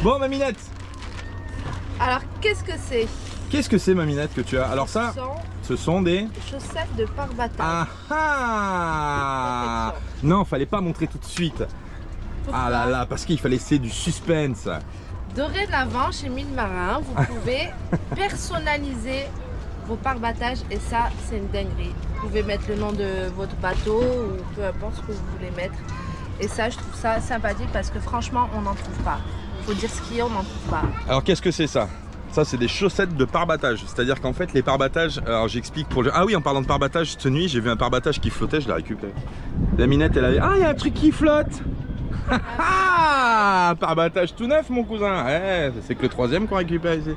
Bon, Maminette. Alors, qu'est-ce que c'est? Qu'est-ce que c'est, Maminette, que tu as? Alors ça, ce sont des chaussettes de pare-bataille. Ah ah! Non, fallait pas montrer tout de suite. Pourquoi? Ah là là, parce qu'il fallait laisser du suspense. Dorénavant, chez Mille Marins, vous pouvez personnaliser vos pare-batages et ça, c'est une dinguerie. Vous pouvez mettre le nom de votre bateau ou peu importe ce que vous voulez mettre. Et ça, je trouve ça sympathique parce que franchement, on n'en trouve pas. Faut dire ce qu'il y a, on n'en trouve pas. Alors qu'est-ce que c'est ça? Ça, c'est des chaussettes de pare-battage. C'est-à-dire qu'en fait, les pare-batages, alors j'explique pour le... Ah oui, en parlant de pare-battage, cette nuit, j'ai vu un pare-battage qui flottait, je l'ai récupéré. La Minette, elle avait... Ah, il y a un truc qui flotte. Ah, pare-battage tout neuf, mon cousin. Ouais, c'est que le troisième qu'on récupère ici.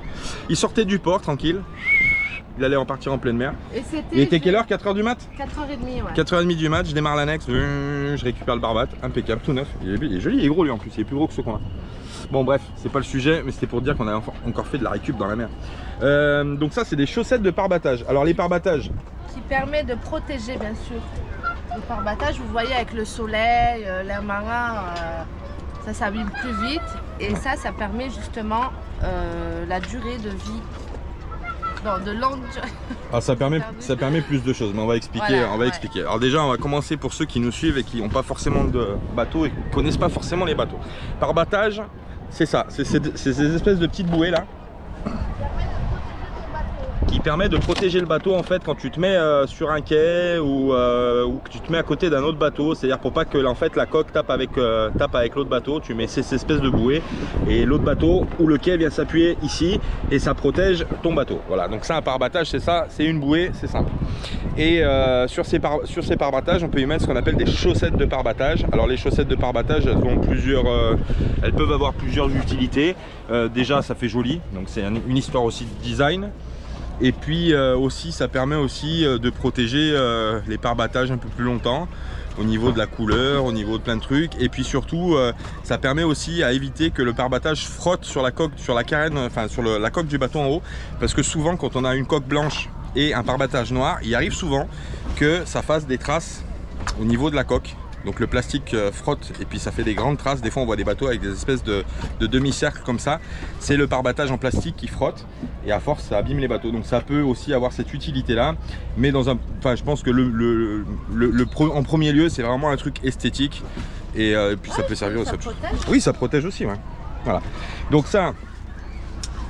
Il sortait du port, tranquille. Il allait en partir en pleine mer. Et il était quelle heure? 4h du mat? 4h30, ouais. 4h30 du mat, je démarre l'annexe, je récupère le barbat, impeccable, tout neuf. Il est joli, il est gros lui en plus, il est plus gros que ce qu'on a. Bon bref, c'est pas le sujet, mais c'était pour dire qu'on a encore fait de la récup dans la mer. Donc ça, c'est des chaussettes de pare-battage. Alors les pare-batages... Qui permet de protéger bien sûr le pare-battage. Vous voyez avec le soleil, l'air marin, ça s'abîme plus vite. Et ça permet justement la durée de vie. Non, de longue durée. Ah, ça permet plus de choses, mais on va expliquer. Voilà, expliquer. Alors déjà, on va commencer pour ceux qui nous suivent et qui n'ont pas forcément de bateau et qui ne connaissent pas forcément les bateaux. Pare-battage, c'est ça, c'est ces espèces de petites bouées là qui permet de protéger le bateau en fait quand tu te mets sur un quai ou que tu te mets à côté d'un autre bateau, c'est-à-dire pour pas que en fait la coque tape avec l'autre bateau, tu mets ces espèces de bouées et l'autre bateau ou le quai vient s'appuyer ici et ça protège ton bateau. Voilà, donc ça un pare-battage, c'est ça, c'est une bouée, c'est simple. Et sur ces pare-batages, on peut y mettre ce qu'on appelle des chaussettes de pare-battage. Alors les chaussettes de pare-battage, elles ont elles peuvent avoir plusieurs utilités. Déjà, ça fait joli, donc c'est une histoire aussi de design. Et puis aussi ça permet aussi de protéger les pare-batages un peu plus longtemps au niveau de la couleur, au niveau de plein de trucs. Et puis surtout ça permet aussi à éviter que le pare-battage frotte sur la coque, sur la carène, enfin sur la coque du bateau en haut. Parce que souvent quand on a une coque blanche et un pare-battage noir, il arrive souvent que ça fasse des traces au niveau de la coque. Donc le plastique frotte et puis ça fait des grandes traces. Des fois on voit des bateaux avec des espèces de demi-cercles comme ça. C'est le pare-battage en plastique qui frotte et à force ça abîme les bateaux. Donc ça peut aussi avoir cette utilité là. Mais je pense que en premier lieu c'est vraiment un truc esthétique. Et puis ça peut servir aussi. Oui, ça protège aussi, ouais. Voilà. Donc ça,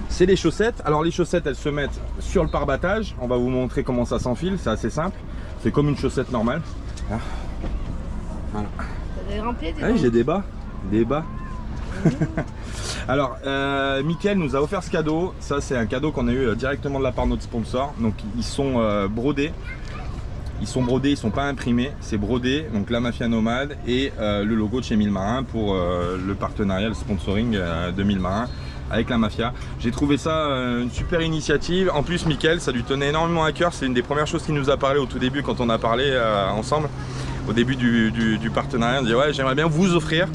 c'est les chaussettes. Alors les chaussettes, elles se mettent sur le pare-battage. On va vous montrer comment ça s'enfile. C'est assez simple. C'est comme une chaussette normale. Là. Voilà. Ah oui, j'ai des bas. Alors, Mickaël nous a offert ce cadeau. Ça, c'est un cadeau qu'on a eu directement de la part de notre sponsor. Donc, ils sont brodés. Ils sont brodés, ils sont pas imprimés. C'est brodé. Donc, la Mafia Nomade et le logo de chez Mille Marins pour le partenariat, le sponsoring de Mille Marins avec la Mafia. J'ai trouvé ça une super initiative. En plus, Mickaël, ça lui tenait énormément à cœur. C'est une des premières choses qu'il nous a parlé au tout début quand on a parlé ensemble. Au début du partenariat, on dit ouais, j'aimerais bien vous offrir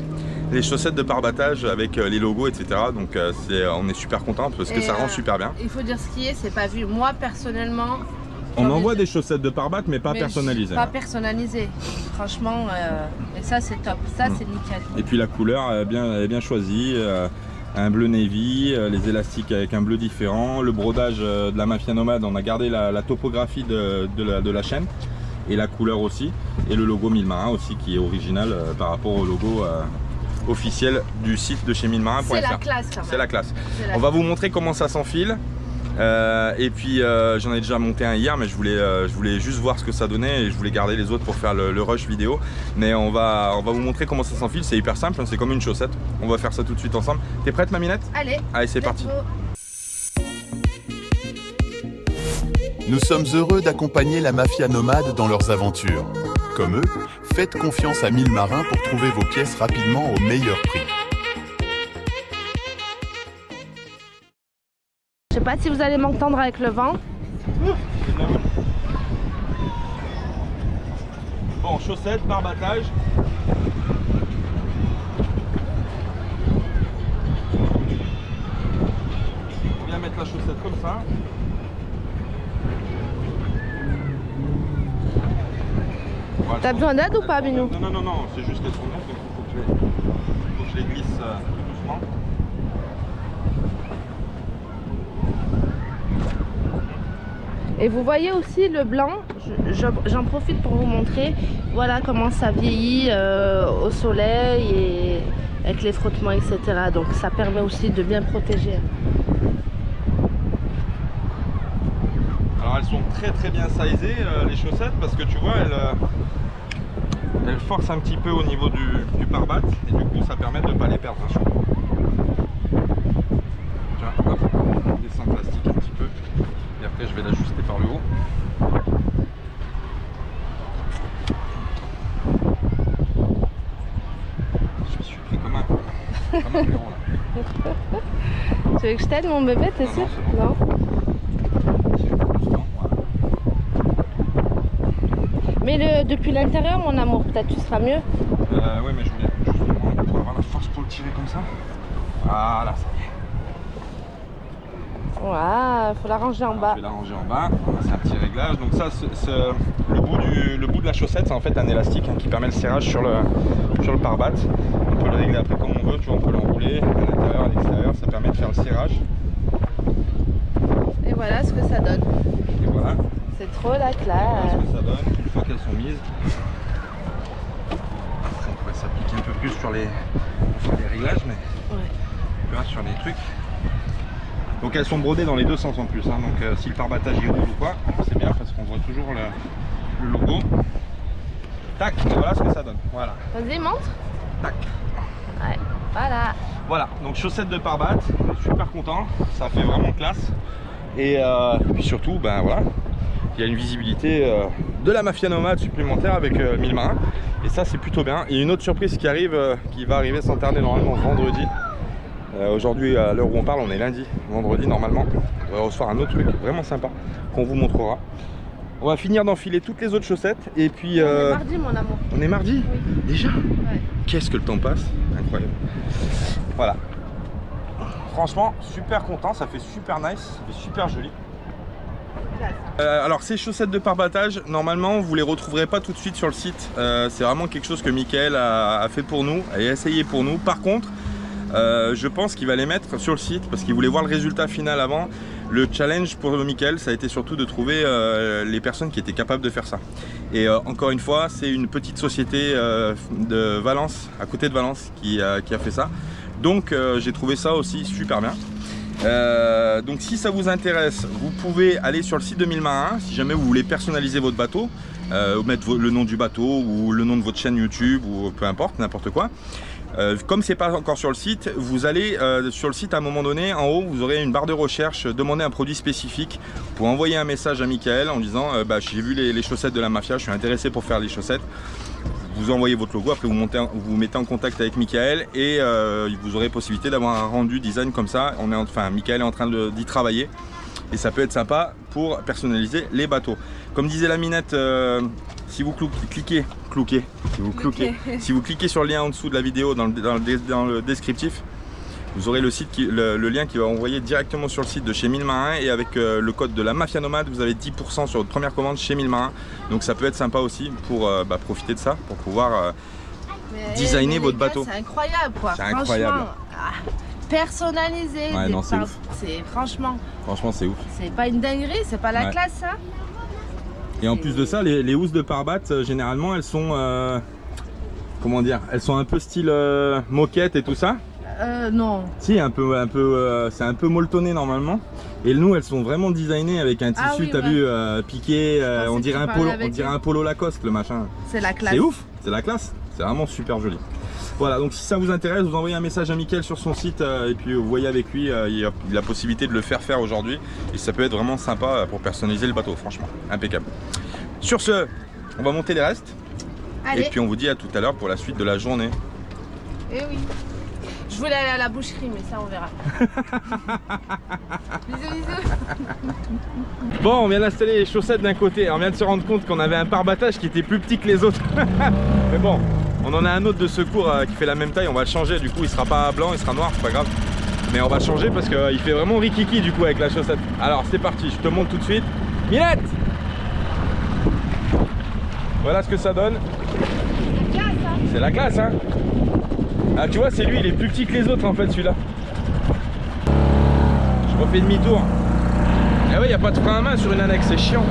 les chaussettes de pare-battage avec les logos, etc. Donc on est super content parce que ça rend super bien. Il faut dire ce qui est, c'est pas vu. Moi personnellement, on envoie des chaussettes de pare-bat mais pas personnalisées. Pas personnalisées. Franchement, et ça c'est top. Ça c'est nickel. Et puis la couleur elle est bien choisie. Un bleu navy, les élastiques avec un bleu différent, le brodage de la Mafia Nomade, on a gardé la topographie de la chaîne. Et la couleur aussi, et le logo Mille Marins aussi qui est original par rapport au logo officiel du site de chez millemarin.fr. C'est la classe quand même. C'est la classe. On va vous montrer comment ça s'enfile. Et puis j'en ai déjà monté un hier, mais je voulais juste voir ce que ça donnait et je voulais garder les autres pour faire le rush vidéo. Mais on va vous montrer comment ça s'enfile, c'est hyper simple, c'est comme une chaussette. On va faire ça tout de suite ensemble. T'es prête, Maminette? Allez, c'est parti. Nous sommes heureux d'accompagner la Mafia Nomade dans leurs aventures. Comme eux, faites confiance à Mille Marins pour trouver vos pièces rapidement au meilleur prix. Je sais pas si vous allez m'entendre avec le vent. Bon, chaussettes, pare-battage. On vient mettre la chaussette comme ça. Voilà, t'as besoin d'aide ou pas, Minou? Non, c'est juste qu'elles sont neuves, donc il faut que je les glisse tout doucement. Et vous voyez aussi le blanc, j'en profite pour vous montrer, voilà comment ça vieillit au soleil et avec les frottements, etc. Donc ça permet aussi de bien protéger. Alors elles sont très bien sizées les chaussettes, parce que tu vois elles forcent un petit peu au niveau du pare-batte, et du coup ça permet de ne pas les perdre. Tiens, hop, on descend le plastique un petit peu, et après je vais l'ajuster par le haut. Je me suis pris comme un blaireau là. Tu veux que je t'aide mon bébé, t'es sûr? Non. Mais depuis l'intérieur, mon amour, peut-être tu seras mieux. Oui, mais je voulais justement pour avoir la force pour le tirer comme ça. Voilà, ça y est. Voilà, faut la ranger en bas. Je vais la ranger en bas. C'est un petit réglage. Donc ça, le bout de la chaussette, c'est en fait un élastique qui permet le serrage sur le pare-batte. On peut le régler après comme on veut. Tu vois, on peut l'enrouler à l'intérieur, à l'extérieur. Ça permet de faire le serrage. Et voilà ce que ça donne. Et voilà. C'est trop la classe. Voilà ce que ça donne une fois qu'elles sont mises. Après, on pourrait s'appliquer un peu plus sur les réglages, mais ouais. Tu vois, sur les trucs. Donc elles sont brodées dans les deux sens en plus. Hein. Donc si le pare-battage il roule ou quoi, c'est bien parce qu'on voit toujours le logo. Tac, et voilà ce que ça donne. Voilà. Vas-y, montre. Tac. Ouais, voilà. Voilà, donc chaussettes de pare-batte, super content, ça fait vraiment classe. Et puis surtout, ben voilà, il y a une visibilité de la Mafia Nomade supplémentaire avec 1000 marins. Et ça c'est plutôt bien. Il y a une autre surprise qui arrive, qui va arriver sans tarder normalement vendredi. Aujourd'hui à l'heure où on parle, on est lundi. Vendredi normalement, on devrait recevoir un autre truc vraiment sympa qu'on vous montrera. On va finir d'enfiler toutes les autres chaussettes et puis... On est mardi mon amour. On est mardi? Oui. Déjà? Ouais. Qu'est-ce que le temps passe? Incroyable. Voilà. Franchement, super content, ça fait super nice, ça fait super joli. Alors ces chaussettes de pare-battage, normalement vous les retrouverez pas tout de suite sur le site. C'est vraiment quelque chose que Mickaël a fait pour nous, a essayé pour nous. Par contre, je pense qu'il va les mettre sur le site parce qu'il voulait voir le résultat final avant. Le challenge pour Mickaël, ça a été surtout de trouver les personnes qui étaient capables de faire ça. Et encore une fois, c'est une petite société de Valence, à côté de Valence, qui a fait ça. Donc j'ai trouvé ça aussi super bien. Donc si ça vous intéresse, vous pouvez aller sur le site de 1000 marins. Si jamais vous voulez personnaliser votre bateau, mettre le nom du bateau ou le nom de votre chaîne YouTube ou peu importe, n'importe quoi. Comme c'est pas encore sur le site, vous allez sur le site à un moment donné, en haut vous aurez une barre de recherche, demandez un produit spécifique pour envoyer un message à Mickaël en disant j'ai vu les chaussettes de la Mafia, je suis intéressé pour faire les chaussettes. Vous envoyez votre logo, après vous mettez en contact avec Mickaël et vous aurez possibilité d'avoir un rendu design comme ça. Mickaël est en train d'y travailler et ça peut être sympa pour personnaliser les bateaux. Comme disait la minette, si vous cliquez sur le lien en dessous de la vidéo dans le descriptif, vous aurez le lien qui va envoyer directement sur le site de chez 1000 marins et avec le code de la Mafia Nomade, vous avez 10% sur votre première commande chez 1000 marins. Donc ça peut être sympa aussi pour profiter de ça, pour pouvoir designer votre bateau. C'est incroyable quoi. C'est incroyable. Personnalisé. Ouais, non, c'est ouf. Franchement c'est ouf. C'est pas une dinguerie, c'est pas la classe ça. Et en plus de ça, les housses de pare-batte, généralement elles sont comment dire, elles sont un peu style moquette et tout ça. Non. Si, c'est un peu molletonné normalement. Et nous, elles sont vraiment designées avec un tissu, t'as vu, piqué, on dirait un polo Lacoste, le machin. C'est la classe. C'est ouf, c'est la classe. C'est vraiment super joli. Voilà, donc si ça vous intéresse, vous envoyez un message à Mickaël sur son site et puis vous voyez avec lui, il a la possibilité de le faire aujourd'hui. Et ça peut être vraiment sympa pour personnaliser le bateau, franchement, impeccable. Sur ce, on va monter les restes. Allez. Et puis on vous dit à tout à l'heure pour la suite de la journée. Eh oui. Je voulais aller à la boucherie, mais ça on verra. Bisous, bisous. Bon, on vient d'installer les chaussettes d'un côté. On vient de se rendre compte qu'on avait un pare-battage qui était plus petit que les autres. Mais bon, on en a un autre de secours qui fait la même taille. On va le changer. Du coup, il sera pas blanc, il sera noir, c'est pas grave. Mais on va le changer parce qu'il fait vraiment rikiki du coup avec la chaussette. Alors, c'est parti. Je te montre tout de suite. Minette! Voilà ce que ça donne. C'est la classe, hein? Ah, tu vois, c'est lui, il est plus petit que les autres en fait, celui-là. Je refais demi-tour. Eh ouais, y a pas de frein à main sur une annexe, c'est chiant.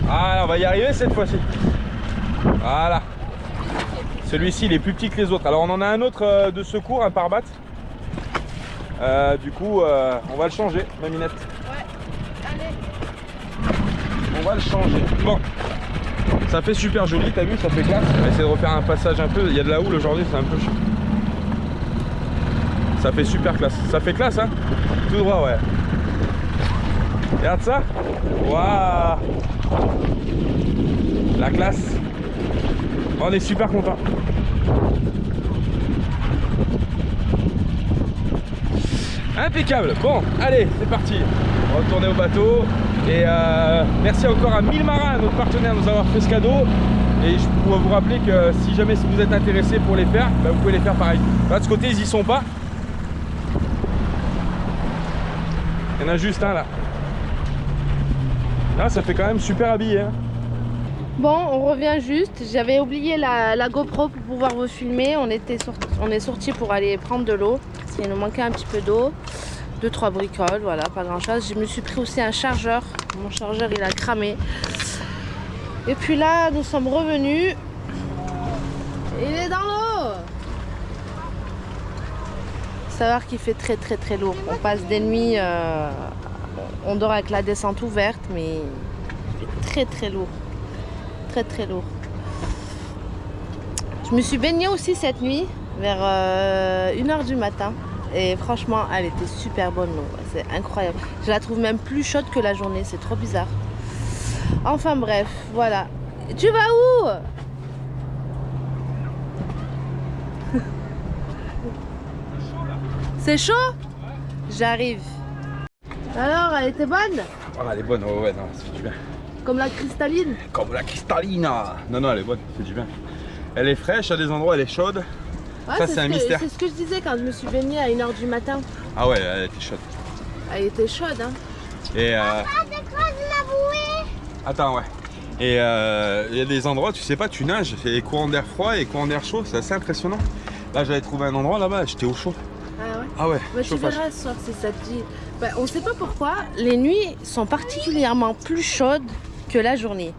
Ah, on va y arriver cette fois-ci. Voilà. Celui-ci, il est plus petit que les autres. Alors, on en a un autre de secours, un pare-batte. Du coup, on va le changer, Maminette. Ouais, allez. On va le changer. Bon. Ça fait super joli, t'as vu, ça fait classe. On va essayer de refaire un passage un peu. Il y a de la houle aujourd'hui, c'est un peu chiant. Ça fait super classe. Ça fait classe, hein. Tout droit, ouais. Regarde ça. Waouh. La classe. On est super content. Impeccable. Bon, allez, c'est parti. On va retourner au bateau. Et merci encore à Mille Marins, notre partenaire, de nous avoir fait ce cadeau. Et je pourrais vous rappeler que si jamais vous êtes intéressé pour les faire, bah, vous pouvez les faire pareil. Là, de ce côté, ils y sont pas. Il y en a juste un là. Là, ça fait quand même super habillé. Hein. Bon, on revient juste. J'avais oublié la GoPro pour pouvoir vous filmer. On est sorti pour aller prendre de l'eau. Il nous manquait un petit peu d'eau. 2-3 bricoles, voilà, pas grand chose. Je me suis pris aussi un chargeur. Mon chargeur, il a cramé. Et puis là, nous sommes revenus. Il est dans l'eau. Savoir qu'il fait très lourd. On passe des nuits, on dort avec la descente ouverte, mais il fait très lourd. Très lourd. Je me suis baignée aussi cette nuit vers 1h du matin et franchement elle était super bonne l'eau, c'est incroyable. Je la trouve même plus chaude que la journée, c'est trop bizarre. Enfin bref, voilà. Tu vas où? C'est chaud? J'arrive. Alors, elle était bonne? Oh, elle est bonne, ouais, non, ça fait du bien. Comme la cristalline? Comme la cristalline. Non, elle est bonne, ça fait du bien. Elle est fraîche, à des endroits, elle est chaude. Ouais, ça, c'est un mystère. C'est ce que je disais quand je me suis baignée à 1h du matin. Ah ouais, elle était chaude. Elle était chaude, hein. Et attends, ouais. Et il y a des endroits, tu sais pas, tu nages, il y a des courants d'air froid et courants d'air chaud, c'est assez impressionnant. Là, j'avais trouvé un endroit là-bas, j'étais au chaud. Ah ouais? Ah ouais, bah, tu verras ce soir si ça te dit. Bah, on sait pas pourquoi, les nuits sont particulièrement plus chaudes que la journée.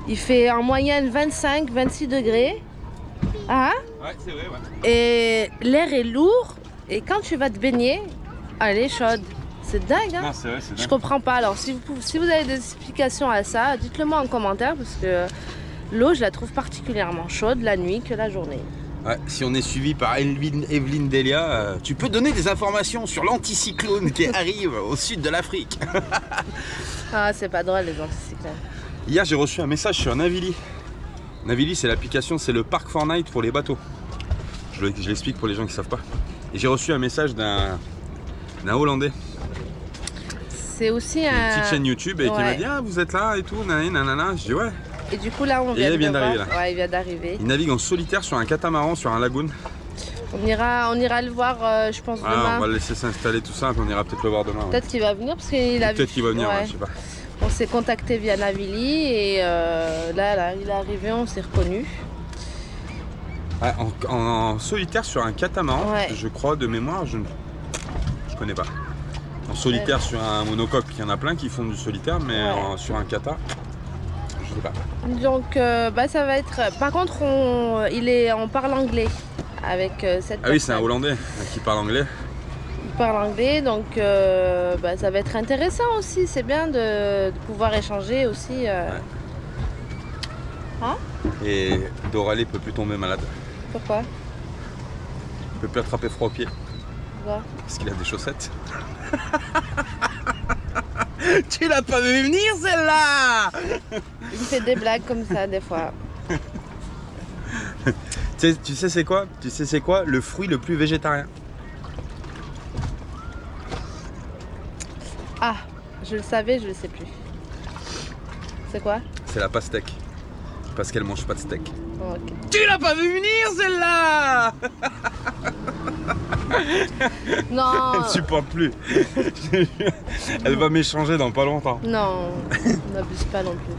Il fait en moyenne 25-26 degrés. Ah, ouais, c'est vrai, ouais. et l'air est lourd. Et quand tu vas te baigner, elle est chaude. C'est dingue, hein? Non, c'est vrai, c'est dingue. Je comprends pas. Alors, si vous avez des explications à ça, dites-le moi en commentaire parce que l'eau, je la trouve particulièrement chaude la nuit que la journée. Ouais, si on est suivi par Evelyne Delia, tu peux donner des informations sur l'anticyclone qui arrive au sud de l'Afrique. Ah, c'est pas drôle les anticyclones. Hier, j'ai reçu un message sur Navili. Navili, c'est l'application, c'est le parc Fortnite pour les bateaux. Je l'explique pour les gens qui savent pas. Et j'ai reçu un message d'un Hollandais. C'est aussi une petite chaîne YouTube et qui m'a dit ah vous êtes là et tout, nanana. Je dis ouais. Et du coup là on vient d'arriver là. Ouais, il vient d'arriver. Il navigue en solitaire sur un catamaran sur un lagoon. On ira le voir je pense demain. On va le laisser s'installer tout ça, on ira peut-être le voir demain. Peut-être qu'il va venir parce qu'il a peut-être qu'il va venir, ouais, je sais pas. On s'est contacté via Navili et là il est arrivé, on s'est reconnu. Ouais, en solitaire sur un catamaran, je crois de mémoire, je connais pas. En solitaire sur un monocoque, il y en a plein qui font du solitaire, mais sur un cata, je sais pas. Donc ça va être. Par contre, on parle anglais avec cette personne. Ah oui, c'est un Hollandais qui parle anglais. Il parle anglais, donc ça va être intéressant aussi. C'est bien de pouvoir échanger aussi. Hein? Et Doralie peut plus tomber malade. Pourquoi? Il peut plus attraper froid aux pieds. Pourquoi? Parce qu'il a des chaussettes. Tu l'as pas vu venir celle-là? Il me fait des blagues comme ça des fois. Tu sais c'est quoi? Tu sais c'est quoi le fruit le plus végétarien? Ah, je le savais, je le sais plus. C'est quoi? C'est la pastèque. Parce qu'elle mange pas de steak. Oh, okay. Tu l'as pas vu venir celle-là? Non. Elle ne supporte plus. Elle va m'échanger dans pas longtemps. Non, n'abuse pas non plus.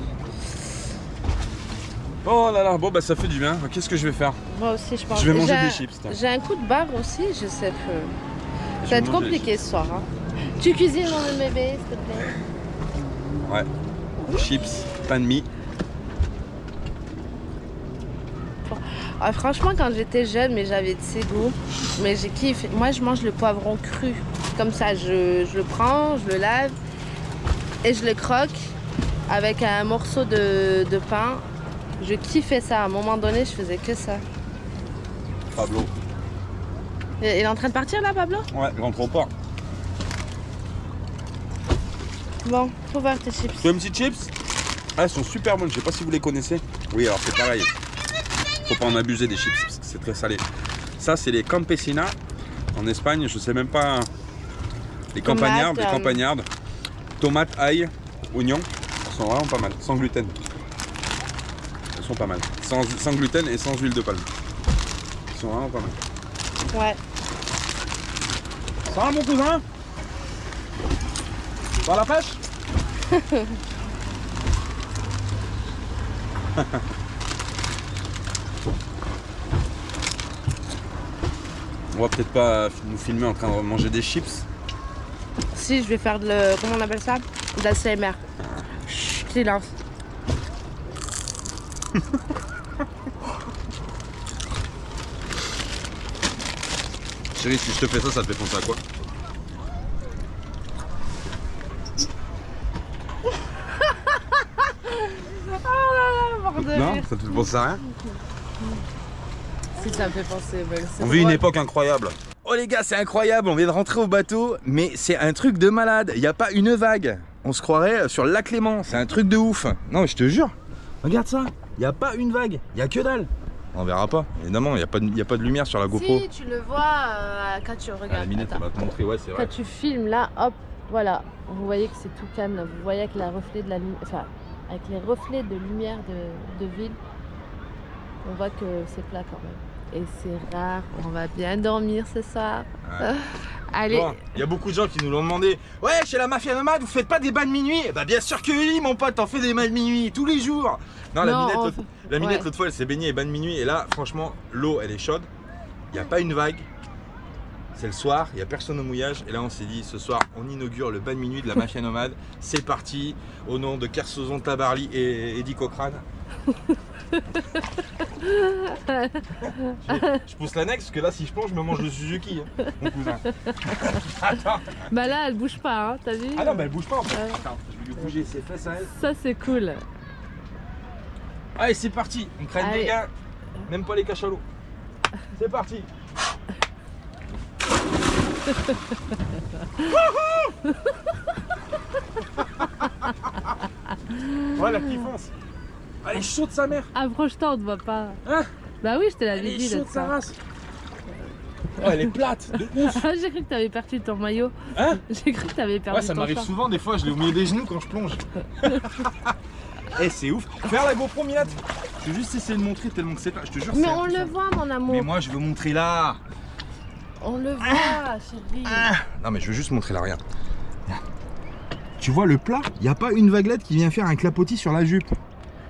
Oh là là, bon bah ça fait du bien. Qu'est-ce que je vais faire? Moi aussi, je pense. Je vais manger des chips. J'ai un coup de barre aussi, je sais plus. Ça va être compliqué ce soir. Hein. Tu cuisines mon bébé, s'il te plaît? Ouais. Chips, pain de mie. Ah, franchement, quand j'étais jeune, mais j'avais de ces goûts, mais j'ai kiffé. Moi, je mange le poivron cru. Comme ça, je le prends, je le lave et je le croque avec un morceau de pain. Je kiffais ça. À un moment donné, je faisais que ça. Pablo. Il est en train de partir là, Pablo? Ouais, il rentre au port. Bon, faut voir tes chips. Tu veux une petite chips? Ah, elles sont super bonnes, je sais pas si vous les connaissez. Oui, alors c'est pareil. Faut pas en abuser des chips, parce que c'est très salé. Ça, c'est les campesinas. En Espagne, je sais même pas. Les campagnardes, les campagnardes. Tomates, ail, oignons. Elles sont vraiment pas mal. Sans gluten. Elles sont pas mal. Sans gluten et sans huile de palme. Elles sont vraiment pas mal. Ouais. Ça va, mon cousin? Par la pêche? On va peut-être pas nous filmer en train de manger des chips. Si, je vais faire de comment on appelle ça? De la CMR. Chut, silence. Chérie, si je te fais ça, ça te fait penser à quoi? Non, ça te fait penser à rien? Si, ça me fait penser. On vit une époque incroyable. Oh les gars, c'est incroyable, on vient de rentrer au bateau, mais c'est un truc de malade. Il n'y a pas une vague. On se croirait sur le lac Léman, c'est un truc de ouf. Non, je te jure. Regarde ça, il n'y a pas une vague, il n'y a que dalle. On verra pas, évidemment, il n'y a pas de lumière sur la GoPro. Si, tu le vois quand tu regardes. La minette, elle va te montrer, ouais, c'est vrai. Quand tu filmes là, hop, voilà. Vous voyez que c'est tout calme là. Vous voyez avec les reflets de la lumière, enfin, avec les reflets de lumière de ville, on voit que c'est plat quand même. Et c'est rare, on va bien dormir ce soir. Ouais. Allez. Bon, il y a beaucoup de gens qui nous l'ont demandé. Ouais, chez la Mafia Nomade, vous faites pas des bains de minuit? Bah bien sûr que oui, mon pote, t'en fais des bains de minuit tous les jours. Non, la minette, l'autre fois, elle s'est baignée et bains de minuit. Et là, franchement, l'eau, elle est chaude. Il n'y a pas une vague. C'est le soir, il n'y a personne au mouillage. Et là, on s'est dit, ce soir, on inaugure le bain de minuit de la Mafia Nomade. C'est parti, au nom de Kersozon Tabarly et Eddie Cochrane. Je pousse l'annexe parce que là si je plonge je me mange le Suzuki hein, mon cousin. Attends. Bah là elle bouge pas hein, t'as vu? Ah non bah elle bouge pas en fait. Attends, je vais lui bouger ses fesses à elle. Ça c'est cool. Allez c'est parti, on craigne des gars, même pas les cachalots. C'est parti. Ouais la qui fonce. Elle est chaude sa mère. Approche-toi, on te voit pas. Hein? Bah oui, je te l'avais dit. Elle est chaude sa race. Oh, elle est plate, de ouf. J'ai cru que t'avais perdu ton maillot. Hein? J'ai cru que t'avais perdu ton ça m'arrive short. souvent, des fois je l'ai au milieu des genoux quand je plonge. Eh c'est ouf. Faire la GoPro Minette. Je vais juste essayer de montrer tellement que c'est pas. Je te jure. Mais on le voit mon amour. Mais moi je veux montrer là. On le voit, chérie. Non mais je veux juste montrer là, regarde. Tu vois le plat? Il n'y a pas une vaguelette qui vient faire un clapotis sur la jupe.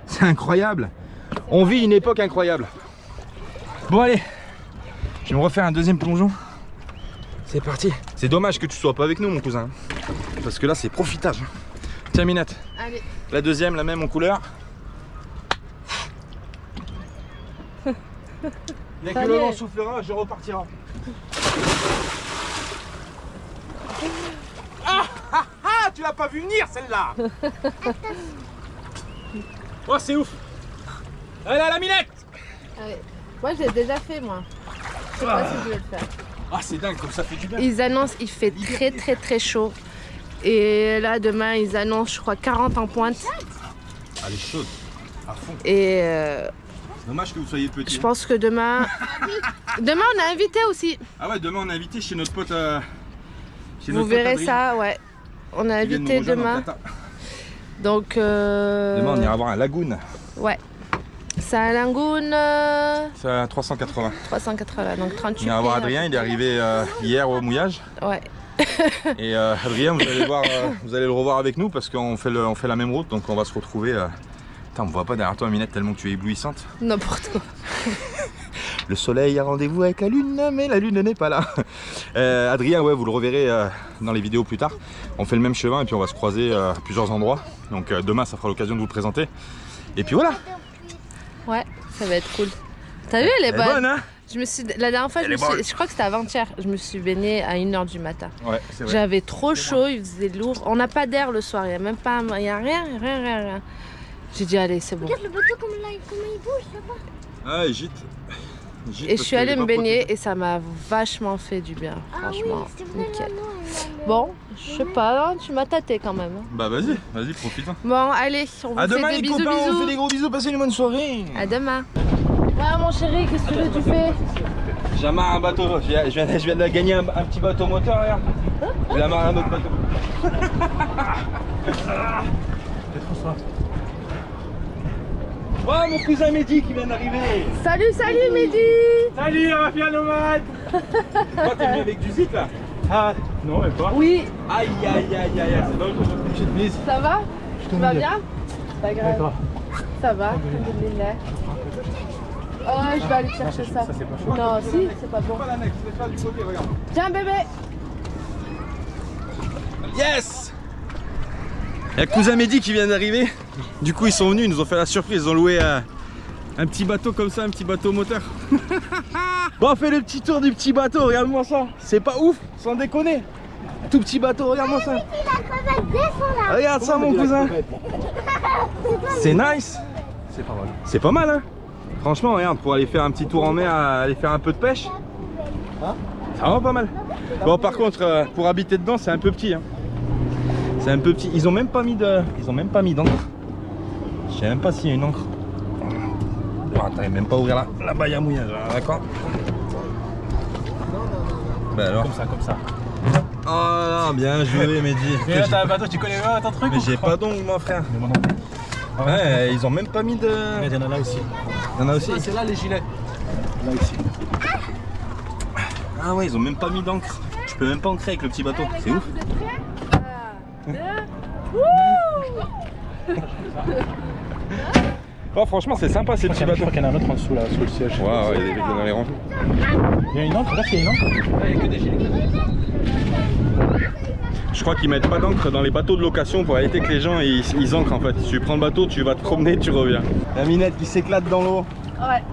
C'est incroyable. On vit une époque incroyable. Bon allez, je vais me refaire un deuxième plongeon. C'est parti. C'est dommage que tu sois pas avec nous mon cousin. Parce que là c'est profitage. Tiens Minette. Allez. La deuxième, la même en couleur. Dès que le vent soufflera, je repartira. Ah, tu l'as pas vu venir celle-là. Oh c'est ouf. Elle a la Minette. Allez. Moi je l'ai déjà fait moi. Je sais pas si je vais le faire. Ah c'est dingue comme ça fait du bien. Ils annoncent il fait très chaud. Et là demain ils annoncent je crois 40 en pointe. Elle est chaude, à fond. Et dommage que vous soyez petit. je pense que demain... demain on a invité aussi. Ah ouais, demain on a invité chez notre pote. Vous verrez ça, ouais. On a invité demain. Donc demain on ira voir un lagoon. Ouais. C'est un lagoon. C'est à 380. 380, donc 38. On ira voir Adrien, il est arrivé hier au mouillage. Ouais. Et Adrien, vous allez le revoir avec nous parce qu'on fait la même route, donc on va se retrouver Putain, on me voit pas derrière toi, Minette, tellement que tu es éblouissante. N'importe quoi. Le soleil a rendez-vous avec la lune, mais la lune n'est pas là. Adrien, ouais, vous le reverrez dans les vidéos plus tard. On fait le même chemin et puis on va se croiser à plusieurs endroits. Donc demain, ça fera l'occasion de vous le présenter. Et puis voilà. Ouais, ça va être cool. T'as vu, elle est bonne, hein? La dernière fois, je crois que c'était avant-hier, je me suis baignée à 1 h du matin. Ouais, c'est vrai. J'avais trop chaud, il faisait lourd. On n'a pas d'air le soir, il n'y a même pas, il y a rien. J'ai dit, allez, c'est bon. Regarde le bateau comment il bouge là-bas. Ah, il gîte. Et je suis allée me baigner et ça m'a vachement fait du bien, franchement. Ah oui, c'est vrai, nickel. là, non, Bon, je sais pas, hein, tu m'as tâté quand même. hein. Bah vas-y, profite. Hein. Bon, allez, on vous À fait demain des les bisous, copains, on fait bisous. des gros bisous, passez une bonne soirée. À demain. Ouais, mon chéri, qu'est-ce que tu fais? J'amarre un bateau, je viens de gagner un petit bateau moteur, regarde. Je vais amarrer un autre bateau. Oh, mon cousin Mehdi qui vient d'arriver. Salut Mehdi. Salut la mafia nomade. Toi t'es venu avec du zit là? Ah non mais pas. Oui, Aïe, c'est pas une petite mise. ça va? Tu vas bien? Pas grave. D'accord. Ça va, alhamdoulilah. Oh, je vais aller chercher ça. c'est pas chaud. Non, si, c'est pas bon. Pas la next, laisse-la du côté, regarde. Tiens, bébé. Yes! Il y a cousin Mehdi qui vient d'arriver. Du coup ils sont venus, ils nous ont fait la surprise, ils ont loué un petit bateau comme ça, un petit bateau moteur. Bon, on fait le petit tour du petit bateau, regarde-moi ça. C'est pas ouf, sans déconner. Tout petit bateau, regarde-moi ça. Regarde ça mon cousin. C'est nice. C'est pas mal. C'est pas mal hein. Franchement regarde, pour aller faire un petit tour en mer, aller faire un peu de pêche. Ça va pas mal. Bon par contre pour habiter dedans c'est un peu petit hein. C'est un peu petit. Ils ont même pas mis d'encre. Je sais même pas s'il y a une encre. Oh, t'arrives même pas à ouvrir la baille à mouillage, d'accord? Bah alors. Comme ça. Oh non, bien joué Mehdi. Mais là t'as un bateau, tu connais pas ton truc? Mais j'ai pas d'ongles mon frère. Mais moi non plus. Ouais, ils ont même pas mis de. Mais il y en a là aussi. Il y en a aussi. C'est là les gilets. Là aussi. Ah ouais, ils ont même pas mis d'encre. Tu peux même pas ancrer avec le petit bateau. C'est ouf. Oh franchement c'est sympa ces petits Je bateaux. crois qu'il y en a un autre en dessous là, sous le siège. Ouais, il y a dans les rangs. Il y a une encre, regarde qu'il y a une encre. Il y a que des gilets. Je crois qu'ils mettent pas d'encre dans les bateaux de location pour éviter que les gens ils ancrent en fait. Si tu prends le bateau, tu vas te promener, tu reviens. La Minette qui s'éclate dans l'eau. Ouais.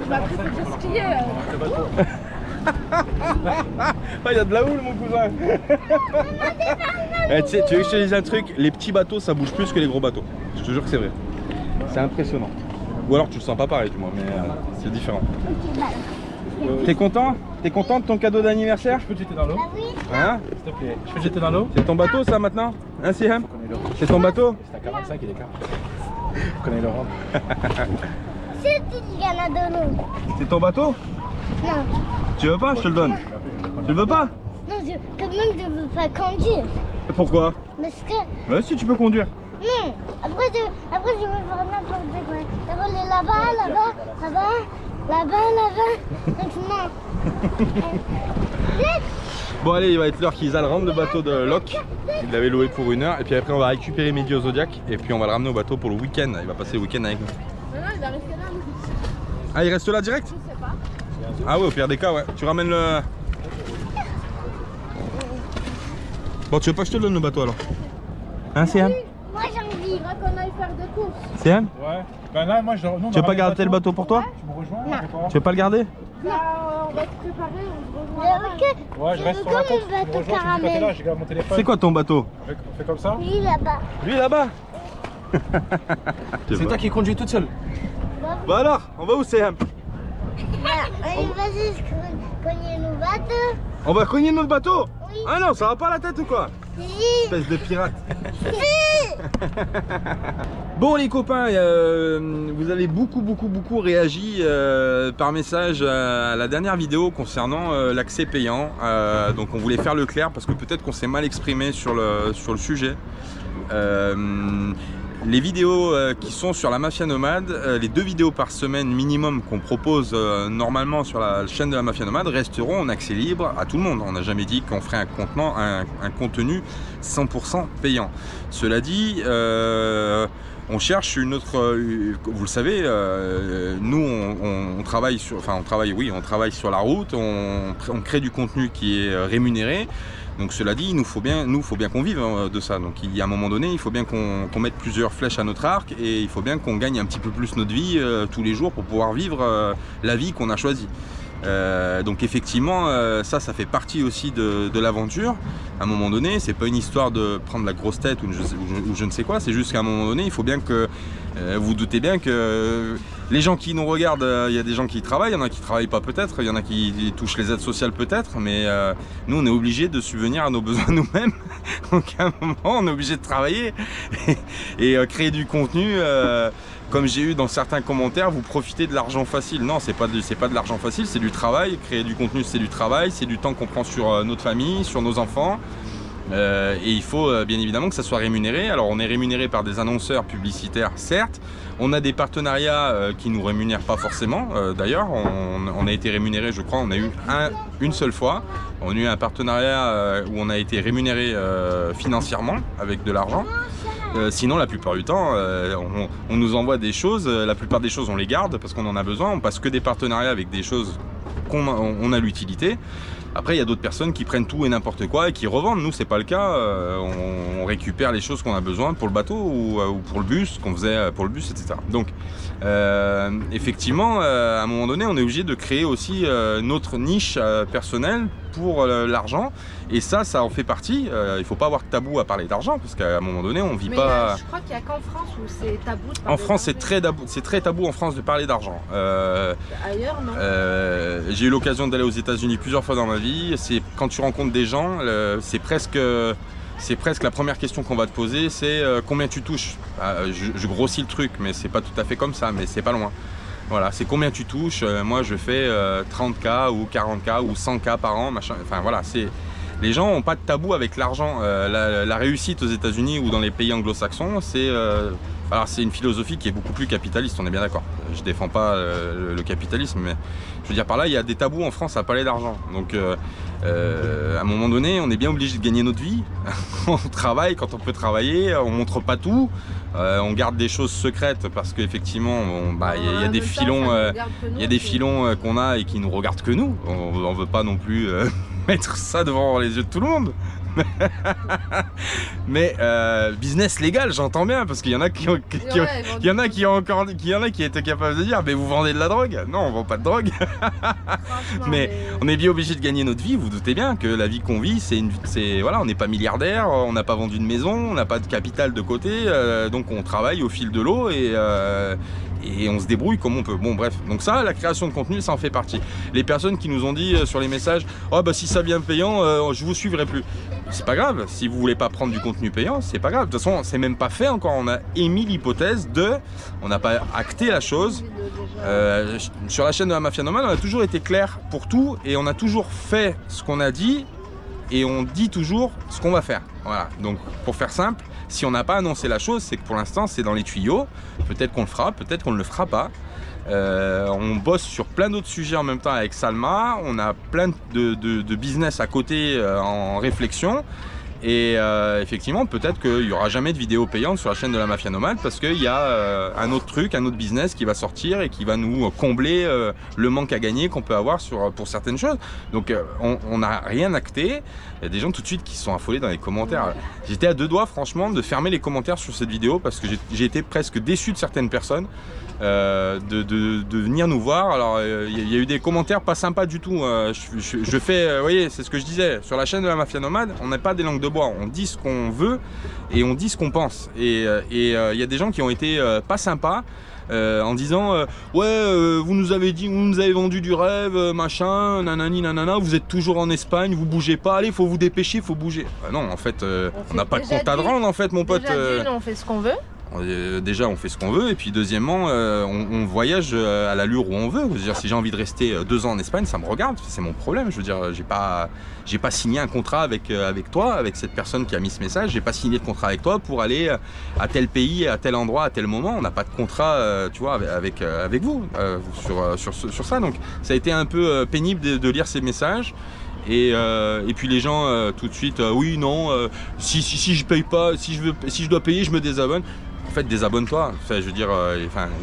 Bah, plus de skier. Ah, il y a de la houle mon cousin. Tu sais, tu veux que je te dise un truc? Les petits bateaux ça bouge plus que les gros bateaux. Je te jure que c'est vrai. C'est impressionnant. Ou alors tu le sens pas pareil du moins, mais c'est différent. T'es content? T'es content de ton cadeau d'anniversaire? Je peux te jeter dans l'eau? Hein? S'il te plaît. Je peux te jeter dans l'eau? C'est ton bateau ça maintenant? Hein Siham? C'est ton bateau? C'est à 45 il est car. Je connais Laurent. C'est il y en a de l'eau. C'est ton bateau? Non, Tu veux pas? Je te le donne. Tu le veux pas? non, quand même je veux pas conduire. Pourquoi? Parce que, Bah si tu peux conduire. non, après je veux faire n'importe quoi. Je veux aller là-bas. Maintenant. Bon allez, il va être l'heure qu'ils aillent rendre le bateau de Locke. Il l'avait loué pour 1 heure et puis après on va récupérer Mehdi au Zodiac et puis on va le ramener au bateau pour le week-end. Il va passer le week-end avec nous. Non, il va rester là. Ah il reste là direct? Je sais pas. Ah ouais, au pire des cas ouais. Tu ramènes le... Bon tu veux pas que je te le donne le bateau alors? Hein Siam? Moi j'ai envie. Il faudra qu'on aille faire des courses. Siam? Ouais. Ben là, moi je. Tu veux pas garder le bateau pour toi? Tu me rejoins ou pas? Tu veux pas le garder? Là, on va se préparer, on se rejoint. Ouais, je reste sur la côte. Tu me rejoins, tu me dis quand t'es là, je garde mon téléphone. C'est quoi ton bateau? On fait comme ça? Lui là-bas. Lui là-bas. C'est toi qui conduis toute seule. Bah alors, on va où Siam? Allez, vas-y, cogner nos bateaux. On va cogner notre bateau? Oui. Ah non, ça va pas la tête ou quoi? Si. Espèce de pirate. Si. Bon les copains, vous avez beaucoup réagi par message à la dernière vidéo concernant l'accès payant. Donc on voulait faire le clair parce que peut-être qu'on s'est mal exprimé sur le sujet. Les vidéos qui sont sur la Mafia Nomade, les 2 vidéos par semaine minimum qu'on propose normalement sur la chaîne de la Mafia Nomade resteront en accès libre à tout le monde. On n'a jamais dit qu'on ferait un contenu 100% payant. Cela dit, On cherche une autre, vous le savez, nous on travaille sur, enfin on travaille sur la route, on crée du contenu qui est rémunéré. Donc cela dit, il faut bien qu'on vive de ça. Donc il y a un moment donné, il faut bien qu'on mette plusieurs flèches à notre arc et il faut bien qu'on gagne un petit peu plus notre vie tous les jours pour pouvoir vivre la vie qu'on a choisie. Donc effectivement, ça fait partie aussi de l'aventure. À un moment donné, c'est pas une histoire de prendre la grosse tête ou je ne sais quoi, c'est juste qu'à un moment donné, il faut bien que vous doutez bien que les gens qui nous regardent, il y a des gens qui travaillent, il y en a qui travaillent pas peut-être, il y en a qui touchent les aides sociales peut-être, mais nous on est obligés de subvenir à nos besoins nous-mêmes. Donc à un moment, on est obligé de travailler et créer du contenu. Comme j'ai eu dans certains commentaires, vous profitez de l'argent facile. Non, c'est pas de l'argent facile, c'est du travail. Créer du contenu, c'est du travail, c'est du temps qu'on prend sur notre famille, sur nos enfants. Et il faut bien évidemment que ça soit rémunéré. Alors on est rémunéré par des annonceurs publicitaires, certes. On a des partenariats qui nous rémunèrent pas forcément. D'ailleurs, on a été rémunéré, je crois, on a eu une seule fois. On a eu un partenariat où on a été rémunéré financièrement avec de l'argent. Sinon, la plupart du temps, on nous envoie des choses. La plupart des choses, on les garde parce qu'on en a besoin. On passe que des partenariats avec des choses qu'on a l'utilité. Après, il y a d'autres personnes qui prennent tout et n'importe quoi et qui revendent. Nous, c'est pas le cas. On récupère les choses qu'on a besoin pour le bateau ou pour le bus, qu'on faisait pour le bus, etc. Donc, effectivement, à un moment donné, on est obligé de créer aussi notre niche personnelle pour l'argent. Et ça en fait partie. Il ne faut pas avoir de tabou à parler d'argent parce qu'à un moment donné, on vit pas. Je crois qu'il n'y a qu'en France où c'est tabou de parler En France, c'est très tabou en France de parler d'argent. Ailleurs, non. J'ai eu l'occasion d'aller aux États-Unis plusieurs fois dans ma vie. C'est quand tu rencontres des gens, c'est presque la première question qu'on va te poser, c'est combien tu touches. Je grossis le truc, mais c'est pas tout à fait comme ça, mais c'est pas loin. Voilà, c'est combien tu touches. Moi, je fais 30K ou 40K ou 100K par an, machin. Enfin voilà, les gens n'ont pas de tabou avec l'argent. La réussite aux États-Unis ou dans les pays anglo-saxons, c'est une philosophie qui est beaucoup plus capitaliste, on est bien d'accord. Je défends pas le capitalisme, mais je veux dire par là, il y a des tabous en France à parler d'argent. Donc à un moment donné, on est bien obligé de gagner notre vie. On travaille quand on peut travailler, on montre pas tout. On garde des choses secrètes parce qu'effectivement, il y a des filons, qu'on a et qui nous regardent que nous. On veut pas non plus mettre ça devant les yeux de tout le monde. Mais business légal, j'entends bien, parce qu'il y en a qui étaient capables de dire mais vous vendez de la drogue? Non, on vend pas de drogue. mais on est bien obligé de gagner notre vie. Vous doutez bien que la vie qu'on vit, voilà, on n'est pas milliardaire, on n'a pas vendu de maison, on n'a pas de capital de côté, donc on travaille au fil de l'eau et on se débrouille comme on peut. Bon bref, donc ça, la création de contenu, ça en fait partie. Les personnes qui nous ont dit sur les messages oh bah si ça vient payant, je vous suivrai plus. C'est pas grave, si vous voulez pas prendre du contenu payant, c'est pas grave. De toute façon, c'est même pas fait encore. On a émis l'hypothèse on n'a pas acté la chose. Sur la chaîne de la Mafia Nomade, on a toujours été clair pour tout et on a toujours fait ce qu'on a dit et on dit toujours ce qu'on va faire. Voilà, donc pour faire simple, si on n'a pas annoncé la chose, c'est que pour l'instant c'est dans les tuyaux. Peut-être qu'on le fera, peut-être qu'on ne le fera pas. On bosse sur plein d'autres sujets en même temps avec Salma. On a plein de business à côté en réflexion. Et effectivement, peut-être qu'il n'y aura jamais de vidéo payante sur la chaîne de la Mafia Nomade parce qu'il y a un autre truc, un autre business qui va sortir et qui va nous combler le manque à gagner qu'on peut avoir pour certaines choses. Donc on n'a rien acté. Il y a des gens tout de suite qui se sont affolés dans les commentaires. J'étais à deux doigts franchement de fermer les commentaires sur cette vidéo parce que j'ai été presque déçu de certaines personnes de venir nous voir. Alors il y a eu des commentaires pas sympas du tout. Je fais, vous voyez, c'est ce que je disais, sur la chaîne de la Mafia Nomade, on n'est pas des langues de bois, on dit ce qu'on veut et on dit ce qu'on pense. Et il y a des gens qui ont été pas sympas en disant vous nous avez dit, vous nous avez vendu du rêve, machin, nanani nanana, vous êtes toujours en Espagne, vous bougez pas, allez, faut vous dépêcher, faut bouger. Non, en fait, on n'a pas de compte à rendre, en fait, mon pote. Déjà on fait ce qu'on veut. Déjà on fait ce qu'on veut et puis deuxièmement on voyage à l'allure où on veut. Je veux dire, si j'ai envie de rester 2 ans en Espagne, ça me regarde, c'est mon problème. Je veux dire, j'ai pas signé un contrat avec toi, avec cette personne qui a mis ce message. J'ai pas signé de contrat avec toi pour aller à tel pays, à tel endroit, à tel moment. On n'a pas de contrat, tu vois, avec vous sur ça. Donc ça a été un peu pénible de lire ces messages. Et puis les gens tout de suite oui non si je paye pas, si je dois payer, je me désabonne. en fait, désabonne-toi. Enfin, je veux dire,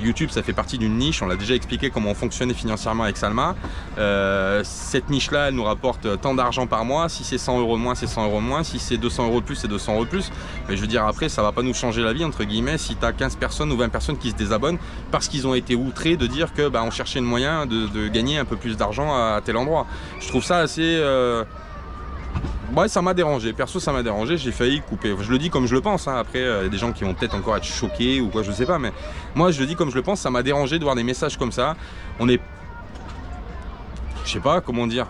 YouTube, ça fait partie d'une niche. On l'a déjà expliqué comment on fonctionnait financièrement avec Salma. Cette niche-là, elle nous rapporte tant d'argent par mois. Si c'est 100 € de moins, c'est 100 € de moins. Si c'est 200 € de plus, c'est 200 € de plus. Mais je veux dire, après, ça va pas nous changer la vie, entre guillemets, si tu as 15 personnes ou 20 personnes qui se désabonnent parce qu'ils ont été outrés de dire que on cherchait un moyen de gagner un peu plus d'argent à tel endroit. Je trouve ça assez... Ouais, ça m'a dérangé, perso ça m'a dérangé, j'ai failli couper. Je le dis comme je le pense, hein. Après il y a des gens qui vont peut-être encore être choqués ou quoi, je sais pas, mais moi je le dis comme je le pense, ça m'a dérangé de voir des messages comme ça. On est... Je sais pas comment dire.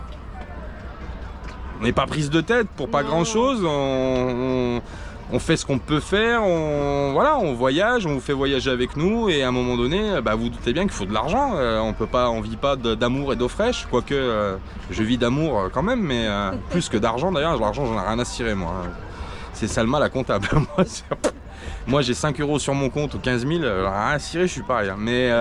On n'est pas prise de tête pour pas grand chose, on fait ce qu'on peut faire, voilà, on voyage, on vous fait voyager avec nous et à un moment donné, vous doutez bien qu'il faut de l'argent, on vit pas d'amour et d'eau fraîche, quoique je vis d'amour quand même, mais plus que d'argent d'ailleurs, l'argent j'en ai rien à cirer moi. C'est Salma la comptable, moi j'ai 5 € sur mon compte ou 15 000, rien à cirer, je suis pareil, mais...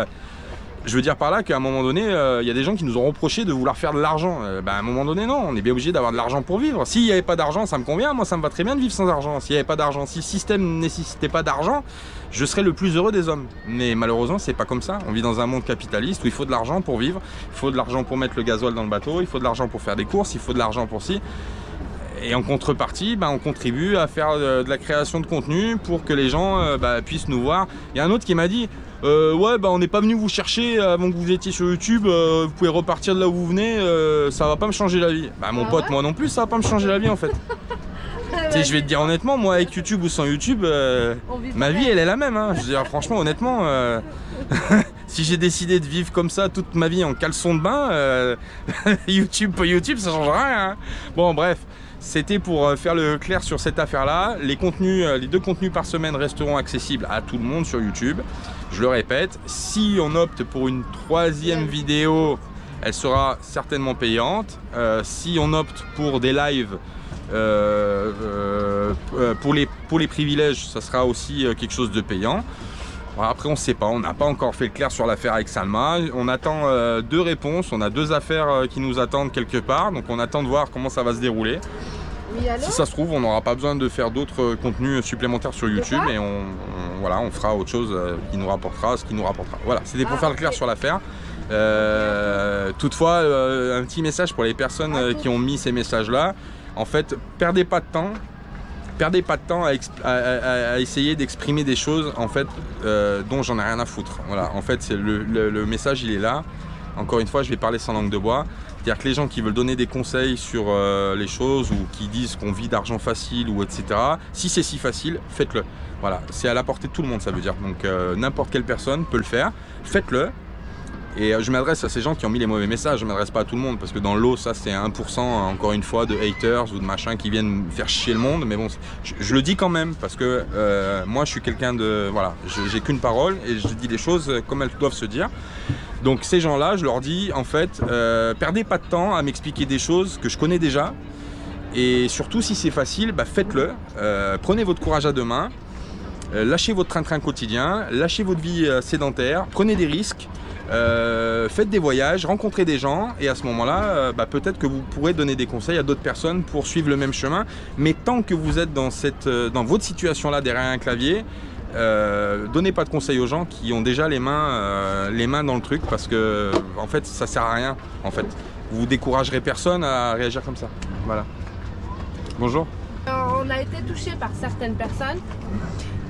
Je veux dire par là qu'à un moment donné, il y a des gens qui nous ont reproché de vouloir faire de l'argent. À un moment donné, non, on est bien obligé d'avoir de l'argent pour vivre. S'il n'y avait pas d'argent, ça me convient, moi ça me va très bien de vivre sans argent. S'il n'y avait pas d'argent, si le système ne nécessitait pas d'argent, je serais le plus heureux des hommes. Mais malheureusement, c'est pas comme ça. On vit dans un monde capitaliste où il faut de l'argent pour vivre, il faut de l'argent pour mettre le gasoil dans le bateau, il faut de l'argent pour faire des courses, il faut de l'argent pour ci. Et en contrepartie, on contribue à faire de la création de contenu pour que les gens puissent nous voir. Il y a un autre qui m'a dit ouais, on n'est pas venu vous chercher avant que vous étiez sur YouTube, vous pouvez repartir de là où vous venez, ça va pas me changer la vie. Mon pote, moi non plus, ça va pas me changer la vie en fait. Je vais te dire honnêtement, moi avec YouTube ou sans YouTube, ma vie elle est la même. Hein. Je veux dire, franchement, honnêtement, si j'ai décidé de vivre comme ça toute ma vie en caleçon de bain, YouTube, pas YouTube, ça change rien. Hein. Bon, bref. C'était pour faire le clair sur cette affaire-là. Les 2 contenus par semaine resteront accessibles à tout le monde sur YouTube. Je le répète, si on opte pour une 3e vidéo, elle sera certainement payante. Si on opte pour des lives, pour les privilèges, ça sera aussi quelque chose de payant. Après on ne sait pas, on n'a pas encore fait le clair sur l'affaire avec Salma. On attend 2 réponses, on a 2 affaires qui nous attendent quelque part. Donc on attend de voir comment ça va se dérouler. Oui, si ça se trouve, on n'aura pas besoin de faire d'autres contenus supplémentaires sur YouTube et on fera autre chose qui nous rapportera ce qui nous rapportera. Voilà, c'était pour faire le clair sur l'affaire. Toutefois, un petit message pour les personnes qui ont mis ces messages-là. En fait, perdez pas de temps à essayer d'exprimer des choses en fait dont j'en ai rien à foutre. Voilà, en fait, c'est le message, il est là. Encore une fois, je vais parler sans langue de bois. C'est-à-dire que les gens qui veulent donner des conseils sur les choses ou qui disent qu'on vit d'argent facile ou etc. Si c'est si facile, faites-le. Voilà, c'est à la portée de tout le monde, ça veut dire. Donc n'importe quelle personne peut le faire. Faites-le. Et je m'adresse à ces gens qui ont mis les mauvais messages, je ne m'adresse pas à tout le monde parce que dans l'eau, ça c'est 1% encore une fois de haters ou de machins qui viennent faire chier le monde. Mais bon, je le dis quand même parce que moi je suis quelqu'un de... Voilà, j'ai qu'une parole et je dis les choses comme elles doivent se dire. Donc ces gens-là, je leur dis en fait, perdez pas de temps à m'expliquer des choses que je connais déjà. Et surtout si c'est facile, faites-le. Prenez votre courage à deux mains. Lâchez votre train-train quotidien, lâchez votre vie sédentaire, prenez des risques. Faites des voyages, rencontrez des gens et à ce moment-là, peut-être que vous pourrez donner des conseils à d'autres personnes pour suivre le même chemin. Mais tant que vous êtes dans votre situation-là derrière un clavier, donnez pas de conseils aux gens qui ont déjà les mains dans le truc parce que en fait, ça sert à rien. En fait, vous découragerez personne à réagir comme ça. Voilà. Bonjour. On a été touché par certaines personnes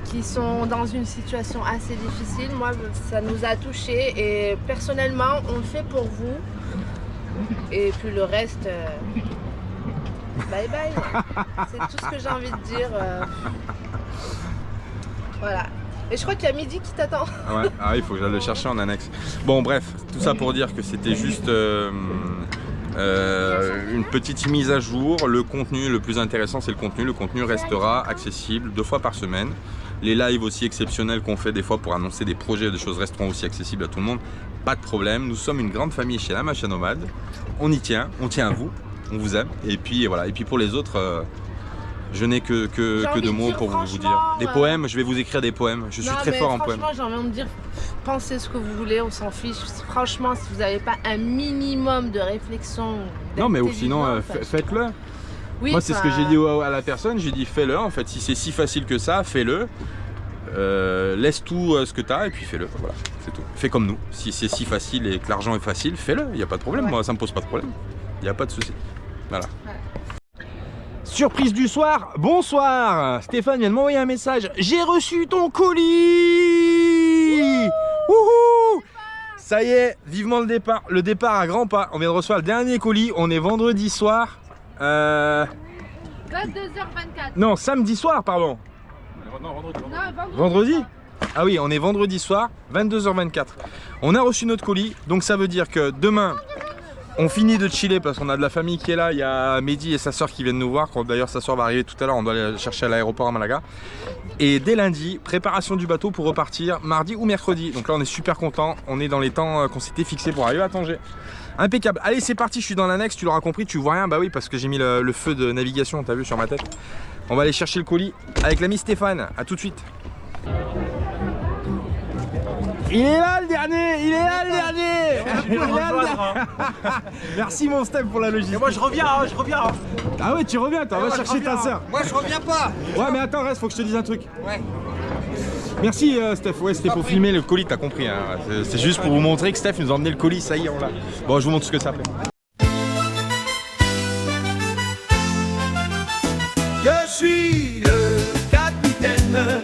qui sont dans une situation assez difficile. Moi, ça nous a touchés et personnellement, on le fait pour vous. Et puis le reste, bye bye. C'est tout ce que j'ai envie de dire. Voilà. Et je crois qu'il y a Midi qui t'attend. Ouais. Ah, il faut que j'aille le chercher en annexe. Bon, bref, tout ça pour dire que c'était juste une petite mise à jour. Le contenu, le plus intéressant, c'est le contenu. Le contenu restera accessible 2 fois par semaine. Les lives aussi exceptionnels qu'on fait des fois pour annoncer des projets, des choses resteront aussi accessibles à tout le monde. Pas de problème, nous sommes une grande famille chez La Mafia Nomade. On y tient, on tient à vous, on vous aime. Et puis voilà, et puis pour les autres, je n'ai que 2 mots pour vous dire. Des poèmes, je vais vous écrire des poèmes. Je suis très fort en poèmes. Franchement, j'ai envie de dire, pensez ce que vous voulez, on s'en fiche. Franchement, si vous n'avez pas un minimum de réflexion. Non, mais sinon, faites-le. Oui, moi, c'est ce que j'ai dit à la personne. J'ai dit, fais-le. En fait, si c'est si facile que ça, fais-le. laisse tout ce que tu as et puis fais-le, voilà, c'est tout. Fais comme nous, si c'est si facile et que l'argent est facile, fais-le, il n'y a pas de problème, moi ça me pose pas de problème, il n'y a pas de souci, voilà. Surprise du soir, bonsoir. Stéphane vient de m'envoyer un message. J'ai reçu ton colis. Wouhou. Ça y est, vivement le départ. Le départ à grands pas. On vient de recevoir le dernier colis. On est vendredi soir. 22h24. Non, samedi soir, pardon. Non, vendredi. Non, Vendredi? Ah oui, on est vendredi soir, 22h24. On a reçu notre colis. Donc ça veut dire que demain... On finit de chiller parce qu'on a de la famille qui est là. Il y a Mehdi et sa soeur qui viennent nous voir. D'ailleurs sa soeur va arriver tout à l'heure. On doit aller chercher à l'aéroport à Malaga. Et dès lundi, préparation du bateau pour repartir mardi ou mercredi. Donc là on est super content. On est dans les temps qu'on s'était fixés pour arriver à Tanger. Impeccable. Allez c'est parti, je suis dans l'annexe. Tu l'auras compris, tu vois rien. Bah oui parce que j'ai mis le feu de navigation, t'as vu sur ma tête. On va aller chercher le colis avec l'ami Stéphane. A tout de suite. Il est là le dernier, il est là le dernier. Il est là, le dernier. Merci mon Steph pour la logistique. Et moi je reviens, hein, je reviens. Hein. Ah ouais tu reviens, toi, va chercher ta soeur. Moi je reviens pas. Ouais mais attends reste, faut que je te dise un truc. Ouais. Merci Steph, ouais c'était pour filmer le colis, t'as compris hein. C'est juste pour vous montrer que Steph nous a emmené le colis, ça y est on l'a. Bon je vous montre ce que ça fait. Je suis le capitaine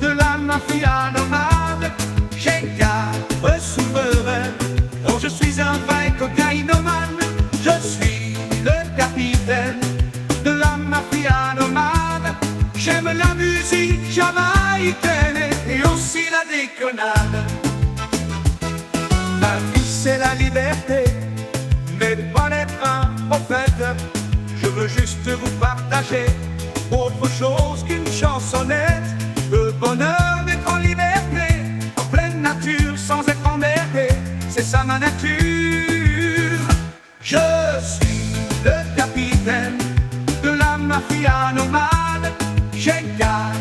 de la mafia nomade. J'ai 4 souverains, dont je suis un vrai cocaïnomane. Je suis le capitaine de la mafia nomade. J'aime la musique jamaïcaine et aussi la déconnade. Ma vie c'est la liberté, mais pas d'être un prophète. Je veux juste vous partager autre chose qu'une chansonnette. Le bonheur d'être en liberté, en pleine nature, sans être emmerdé, c'est ça ma nature. Je suis le capitaine de la mafia nomade. J'ai 4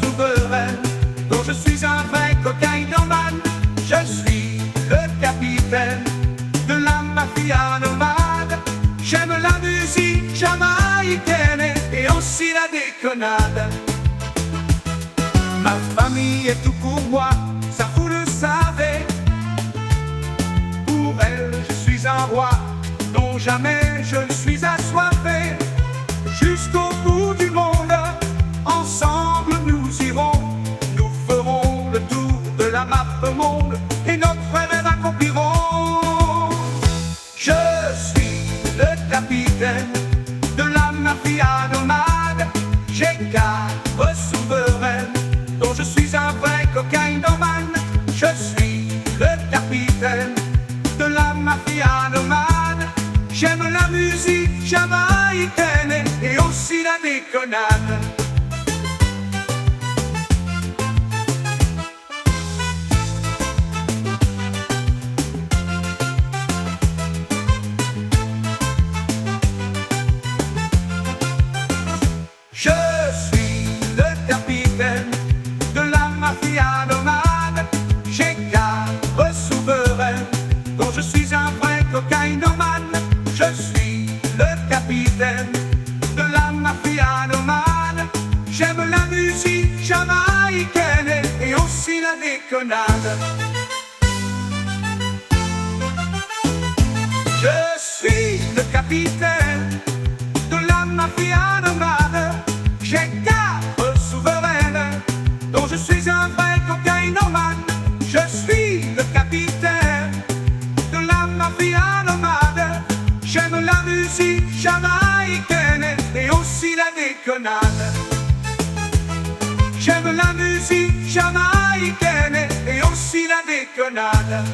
souverains, dont je suis un vrai cocaïnomane. Je suis le capitaine de la mafia nomade. J'aime la musique jamaïcaine et aussi la déconnade. Ma famille est tout pour moi, ça vous le savez. Pour elle, je suis un roi, dont jamais je ne suis assoiffé. Jusqu'au bout du monde, ensemble nous irons. Nous ferons le tour de la map monde et notre rêve accomplirons. Je suis le capitaine de la mafia nomade. J'ai 4 souverains, dont je suis un vrai cocaïnomane. Je suis le capitaine de la mafia nomade. J'aime la musique jamaïcaine et aussi la déconnade. Je suis le capitaine de la mafia nomade. J'ai 4 souverains, dont je suis un vrai cocaïnomane. Je suis le capitaine de la mafia nomade. J'aime la musique jamaïcaine et aussi la déconnade. Je suis le capitaine de la mafia nomade. J'ai 4 souverains, dont je suis un vrai cocaïnomane. Je suis le capitaine de la mafia nomade. J'aime la musique jamaïcaine et aussi la déconnade. J'aime la musique jamaïcaine et aussi la déconnade.